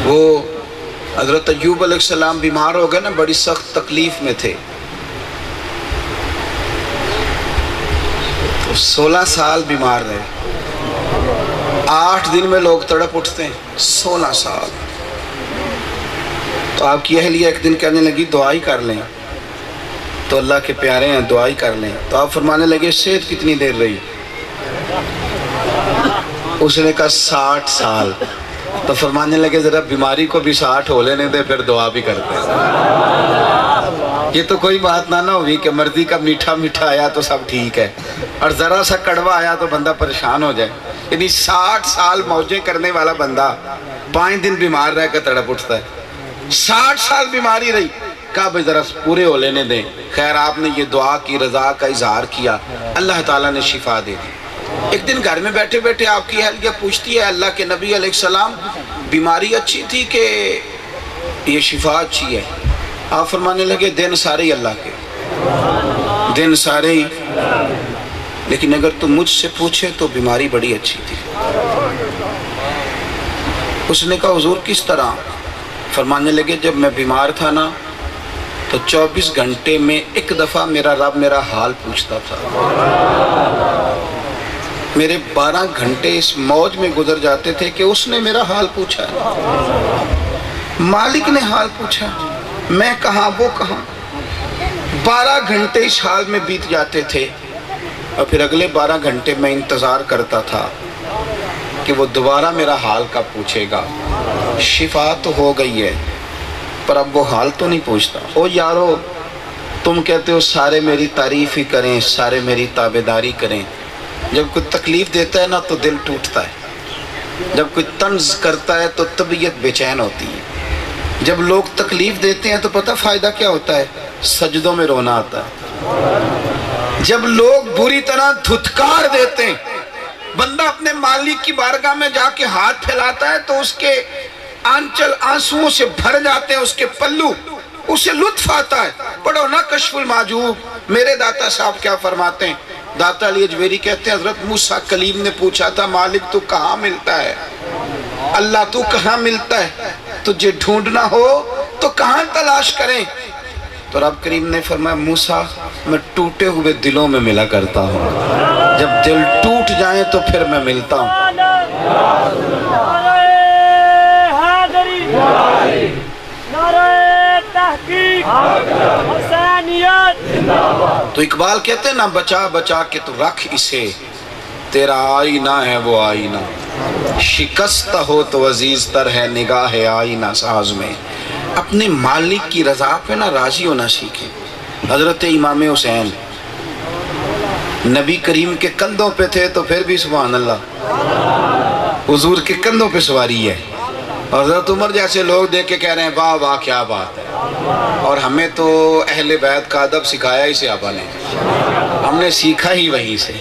وہ حضرت ایوب علیہ السلام بیمار ہو گئے نا، بڑی سخت تکلیف میں تھے، 16 سال بیمار رہے، 8 دن میں لوگ تڑپ اٹھتے ہیں، 16 سال۔ تو آپ کی اہلیہ ایک دن کہنے لگی دعا ہی کر لیں، تو اللہ کے پیارے ہیں دعا ہی کر لیں۔ تو آپ فرمانے لگے صحت کتنی دیر رہی؟ اس نے کہا 60 سال۔ تو فرمانے لگے ذرا بیماری کو بھی 60 ہو لینے دے، پھر دعا بھی کرتے ہیں۔ یہ تو کوئی بات نہ ہوئی کہ مرضی کا میٹھا میٹھا آیا تو سب ٹھیک ہے، اور ذرا سا کڑوا آیا تو بندہ پریشان ہو جائے۔ یعنی 60 سال موجیں کرنے والا بندہ 5 دن بیمار رہ کے تڑپ اٹھتا ہے۔ 60 سال بیماری رہی، کہا بھائی ذرا پورے ہو لینے دیں۔ خیر آپ نے یہ دعا کی، رضا کا اظہار کیا، اللہ تعالیٰ نے شفا دے دی۔ ایک دن گھر میں بیٹھے بیٹھے آپ کی اہلیہ پوچھتی ہے اللہ کے نبی علیہ السلام بیماری اچھی تھی کہ یہ شفا اچھی ہے؟ آپ فرمانے لگے دن سارے ہی اللہ کے، دن سارے ہی، لیکن اگر تم مجھ سے پوچھے تو بیماری بڑی اچھی تھی۔ اس نے کہا حضور کس طرح؟ فرمانے لگے جب میں بیمار تھا نا تو 24 گھنٹے میں ایک دفعہ میرا رب میرا حال پوچھتا تھا۔ میرے 12 گھنٹے اس موج میں گزر جاتے تھے کہ اس نے میرا حال پوچھا ہے، مالک نے حال پوچھا، میں کہاں وہ کہاں۔ 12 گھنٹے اس حال میں بیت جاتے تھے، اور پھر اگلے 12 گھنٹے میں انتظار کرتا تھا کہ وہ دوبارہ میرا حال کب پوچھے گا۔ شفا تو ہو گئی ہے پر اب وہ حال تو نہیں پوچھتا۔ او یارو تم کہتے ہو سارے میری تعریف ہی کریں، سارے میری تابعداری کریں، جب کوئی تکلیف دیتا ہے نا تو دل ٹوٹتا ہے، جب کوئی طنز کرتا ہے تو طبیعت بے چین ہوتی ہے، جب لوگ تکلیف دیتے ہیں تو پتہ فائدہ کیا ہوتا ہے؟ سجدوں میں رونا آتا ہے۔ جب لوگ بری طرح دھتکار دیتے ہیں، بندہ اپنے مالک کی بارگاہ میں جا کے ہاتھ پھیلاتا ہے تو اس کے آنچل آنسوؤں سے بھر جاتے ہیں، اس کے پلو، اسے لطف آتا ہے۔ پڑھو نا کشف المحجوب، میرے داتا صاحب کیا فرماتے ہیں؟ داتا علی اجمیری کہتے ہیں حضرت موسیٰ کلیم نے پوچھا تھا مالک تو کہاں ملتا ہے؟ اللہ تو کہاں ملتا ہے؟ تجھے ڈھونڈنا ہو تو کہاں تلاش کریں؟ تو رب کریم نے فرمایا موسیٰ میں ٹوٹے ہوئے دلوں میں ملا کرتا ہوں، جب دل ٹوٹ جائیں تو پھر میں ملتا ہوں۔ تو اقبال کہتے ہیں نا بچا بچا کے تو رکھ اسے، تیرا آئینہ ہے وہ آئینہ، شکستہ ہو تو عزیز تر ہے نگاہ آئینہ ساز میں۔ اپنے مالک کی رضا پہ نا راضی ہونا سیکھیں۔ حضرت امام حسین نبی کریم کے کندھوں پہ تھے تو پھر بھی سبحان اللہ حضور کے کندھوں پہ سواری ہے، اور حضرت عمر جیسے لوگ دیکھ کے کہہ رہے ہیں واہ واہ کیا بات ہے، اور ہمیں تو اہل بیت کا ادب سکھایا ہی صحابہ نے، ہم نے سیکھا ہی وہیں سے۔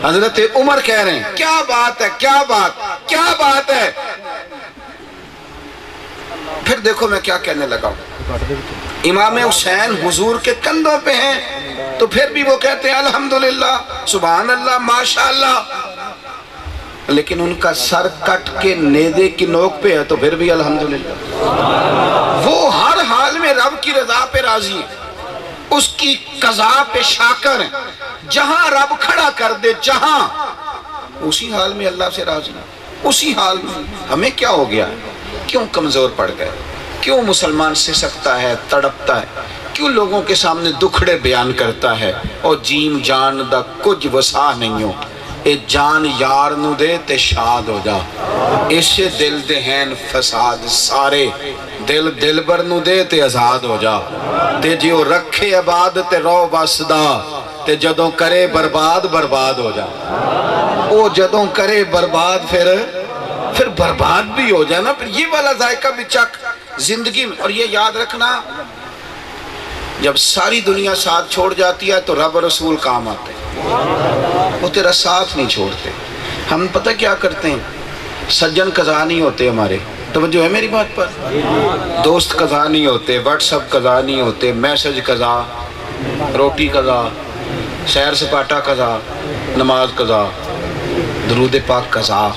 حضرت عمر کہہ رہے ہیں کیا بات ہے کیا بات کیا بات ہے۔ پھر دیکھو میں کیا کہنے لگا ہوں، امام حسین حضور کے کندھوں پہ ہیں تو پھر بھی وہ کہتے ہیں الحمدللہ سبحان اللہ ماشاءاللہ، لیکن ان کا سر کٹ کے نیزے کی نوک پہ ہے تو پھر بھی الحمدللہ۔ وہ ہر حال میں رب کی رضا پہ راضی ہے، اس کی قضا پہ شاکر ہیں، جہاں رب کھڑا کر دے جہاں اسی حال میں اللہ سے راضی ہے، اسی حال میں۔ ہمیں کیا ہو گیا؟ کیوں کمزور پڑ گئے؟ کیوں مسلمان سے سکتا ہے تڑپتا ہے؟ کیوں لوگوں کے سامنے دکھڑے بیان کرتا ہے؟ اور جیم جان دا کچھ وسا نہیں ہو، اے جان یار نو دے تے شاد ہو جا، اسے دل دہین فساد سارے، دل دلبر نو دے تے آزاد ہو جا، تے جیو رکھے عباد تے رو بسدا، تے جدوں کرے برباد برباد ہو جا۔ او جدوں کرے برباد پھر برباد بھی ہو جائے نا، پھر یہ والا ذائقہ بھی چک زندگی میں۔ اور یہ یاد رکھنا جب ساری دنیا ساتھ چھوڑ جاتی ہے تو رب رسول کام آتے ہیں، وہ تیرا ساتھ نہیں چھوڑتے۔ ہم پتہ کیا کرتے ہیں؟ سجن قضا نہیں ہوتے ہمارے، توجہ ہے میری بات پر؟ دوست قضا نہیں ہوتے، واٹس اپ قضا نہیں ہوتے، میسج قضا، روٹی قضا، سیر سپاٹا قضا، نماز قضا، درود پاک قضا،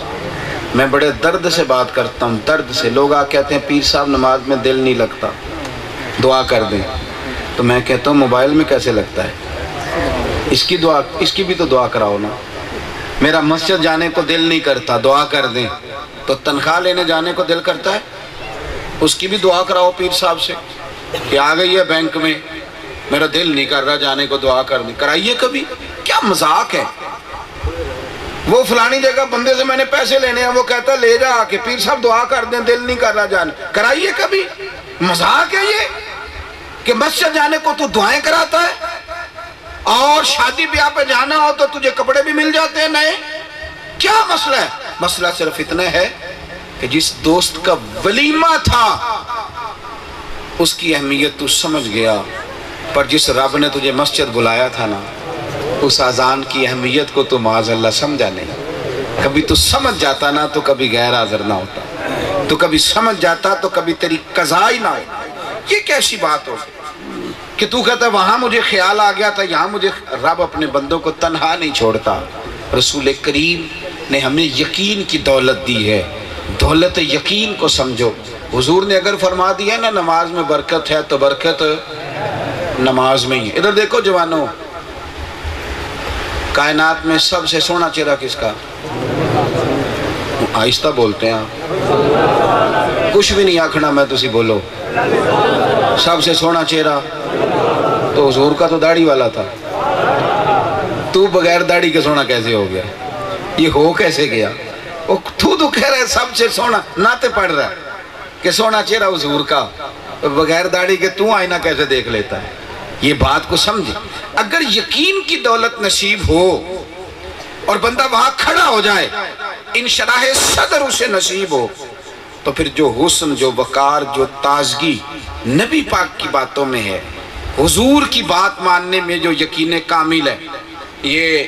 میں بڑے درد سے بات کرتا ہوں، درد سے. لوگ آ کہتے ہیں پیر صاحب نماز میں دل نہیں لگتا، دعا کر دیں. تو میں کہتا ہوں موبائل میں کیسے لگتا ہے؟ اس کی بھی تو دعا کراؤ نا. میرا مسجد جانے کو دل نہیں کرتا، دعا کر دیں. تو تنخواہ لینے جانے کو دل کرتا ہے؟ اس کی بھی دعا کراؤ پیر صاحب سے کہ آ گئی ہے بینک میں، میرا دل نہیں کر رہا جانے کو، دعا کر دیں. کرائیے کبھی. کیا مذاق ہے. وہ فلانی جگہ بندے سے میں نے پیسے لینے ہیں، وہ کہتا لے جا آ کے پیر صاحب دعا کر دیں، دل نہیں کر رہا جانے. کرائیے کبھی. مذاق ہے یہ کہ مسجد جانے کو تو دعائیں کراتا ہے، اور شادی بیاہ پہ جانا ہو تو تجھے کپڑے بھی مل جاتے ہیں نئے. کیا مسئلہ ہے؟ مسئلہ صرف اتنا ہے کہ جس دوست کا ولیمہ تھا اس کی اہمیت تو سمجھ گیا، پر جس رب نے تجھے مسجد بلایا تھا نا، اس اذان کی اہمیت کو تو معاذ اللہ سمجھا نہیں. کبھی تو سمجھ جاتا نا تو کبھی غیر حاضر نہ ہوتا، تو کبھی سمجھ جاتا تو کبھی تیری قضا ہی نہ ہوتا. یہ کیسی بات ہو کہ تو کہتا ہے وہاں مجھے خیال آ گیا تھا، یہاں مجھے. رب اپنے بندوں کو تنہا نہیں چھوڑتا. رسول کریم نے ہمیں یقین کی دولت دی ہے، دولت یقین کو سمجھو. حضور نے اگر فرما دیا نا نماز میں برکت ہے تو برکت نماز میں ہی. ادھر دیکھو جوانوں، کائنات میں سب سے سونا چہرہ کس کا؟ آہستہ بولتے ہیں، کچھ بھی نہیں آکھنا میں تسی بولو. سب سے سونا چہرہ تو حضور کا تو داڑھی والا تھا. تو بغیر داڑھی کے سونا کیسے ہو گیا؟ یہ ہو کیسے گیا؟ تو کہہ رہا ہے سب سے سونا، نعتیں پڑھ رہا ہے کہ سونا چہرہ حضور کا، بغیر داڑھی کے تو آئینہ کیسے دیکھ لیتا ہے؟ یہ بات کو سمجھے. اگر یقین کی دولت نصیب ہو اور بندہ وہاں کھڑا ہو جائے، انشراح صدر اسے نصیب ہو، تو پھر جو حسن، جو وقار، جو تازگی نبی پاک کی باتوں میں ہے، حضور کی بات ماننے میں جو یقین کامل ہے. یہ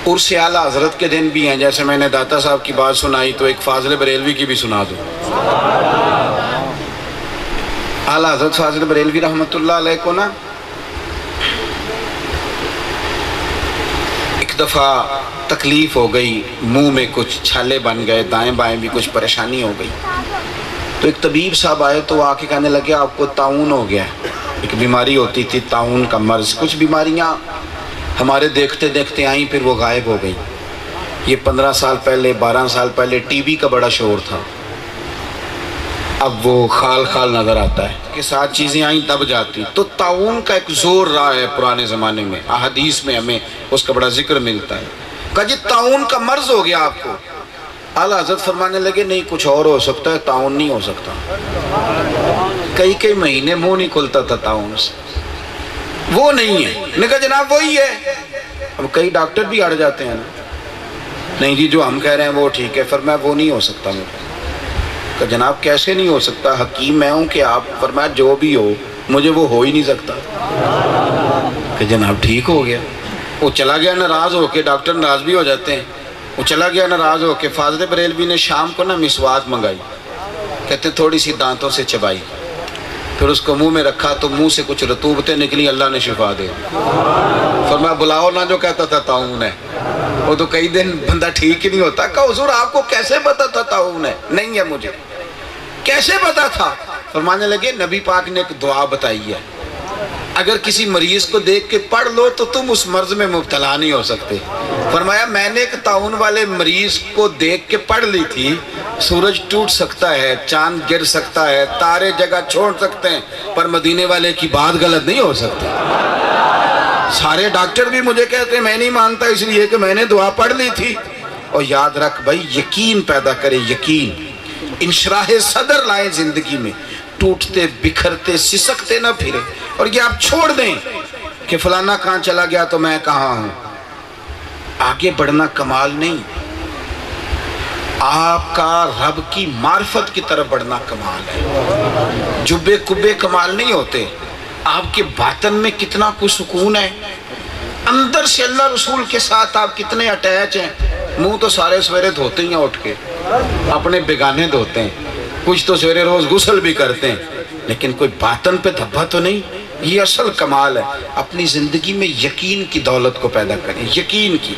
عرس اعلیٰ حضرت کے دن بھی ہیں. جیسے میں نے داتا صاحب کی بات سنائی تو ایک فاضل بریلوی کی بھی سنا دوں. اعلیٰ حضرت فاضل بریلوی رحمت اللہ علیہ کو نا ایک دفعہ تکلیف ہو گئی، منہ میں کچھ چھالے بن گئے، دائیں بائیں بھی کچھ پریشانی ہو گئی. تو ایک طبیب صاحب آئے تو وہ آ کے کہنے لگے آپ کو طاعون ہو گیا. ایک بیماری ہوتی تھی طاعون کا مرض. کچھ بیماریاں ہمارے دیکھتے دیکھتے آئیں پھر وہ غائب ہو گئی. یہ 15 سال پہلے 12 سال پہلے ٹی بی کا بڑا شور تھا، اب وہ خال خال نظر آتا ہے کہ ساتھ چیزیں آئیں دب جاتی. تو طاعون کا ایک زور رہا ہے پرانے زمانے میں، احادیث میں ہمیں اس کا بڑا ذکر ملتا ہے. کہا جی طاعون کا مرض ہو گیا آپ کو. اعلیٰ حضرت فرمانے لگے نہیں کچھ اور ہو سکتا ہے، طاعون نہیں ہو سکتا. کئی مہینے منہ نہیں کھلتا تھا طاعون سے. وہ نہیں ہے. نے کہا جناب وہی ہے. اب کئی ڈاکٹر بھی اڑ جاتے ہیں نا، نہیں جی جو ہم کہہ رہے ہیں وہ ٹھیک ہے. فرمایا وہ نہیں ہو سکتا. کہ جناب کیسے نہیں ہو سکتا؟ حکیم میں ہوں کہ آپ؟ فرمایا جو بھی ہو مجھے وہ ہو ہی نہیں سکتا. کہ جناب ٹھیک ہو گیا. وہ چلا گیا ناراض ہو کے. ڈاکٹر ناراض بھی ہو جاتے ہیں. وہ چلا گیا ناراض ہو کے. فاضل بریلوی نے شام کو نا مسواک منگائی، کہتے تھوڑی سی دانتوں سے چبائی، پھر اس کو منہ میں رکھا تو منہ سے کچھ رطوبتیں نکلی. اللہ نے شفا دے. فرمایا بلاؤ نہ جو کہتا تھا طاعون ہے. وہ تو کئی دن بندہ ٹھیک ہی نہیں ہوتا. کہا حضور آپ کو کیسے پتا تھا طاعون ہے؟ نہیں ہے مجھے. کیسے پتا تھا؟ فرمانے لگے نبی پاک نے ایک دعا بتائی ہے، اگر کسی مریض کو دیکھ کے پڑھ لو تو تم اس مرض میں مبتلا نہیں ہو سکتے. فرمایا میں نے ایک طاعون والے مریض کو دیکھ کے پڑھ لی تھی، سورج ٹوٹ سکتا ہے، چاند گر سکتا ہے، تارے جگہ چھوڑ سکتے ہیں، پر مدینے والے کی بات غلط نہیں ہو سکتی. سارے ڈاکٹر بھی مجھے کہتے ہیں میں نہیں مانتا اس لیے کہ میں نے دعا پڑھ لی تھی. اور یاد رکھ بھائی، یقین پیدا کرے، یقین. انشراح صدر لائیں زندگی میں، ٹوٹتے بکھرتے سسکتے نہ پھرے. اور یہ آپ چھوڑ دیں کہ فلانا کہاں چلا گیا تو میں کہاں ہوں. آگے بڑھنا کمال نہیں، آپ کا رب کی معرفت کی طرف بڑھنا کمال ہے. جبے کبے کمال نہیں ہوتے. آپ کے باطن میں کتنا کوئی سکون ہے، اندر سے اللہ رسول کے ساتھ آپ کتنے اٹیچ ہیں. منہ تو سارے سویرے دھوتے ہیں اٹھ کے، اپنے بیگانے دھوتے ہیں، کچھ تو سویرے روز غسل بھی کرتے ہیں، لیکن کوئی باطن پہ دھبا تو نہیں. یہ اصل کمال ہے. اپنی زندگی میں یقین کی دولت کو پیدا کریں، یقین کی.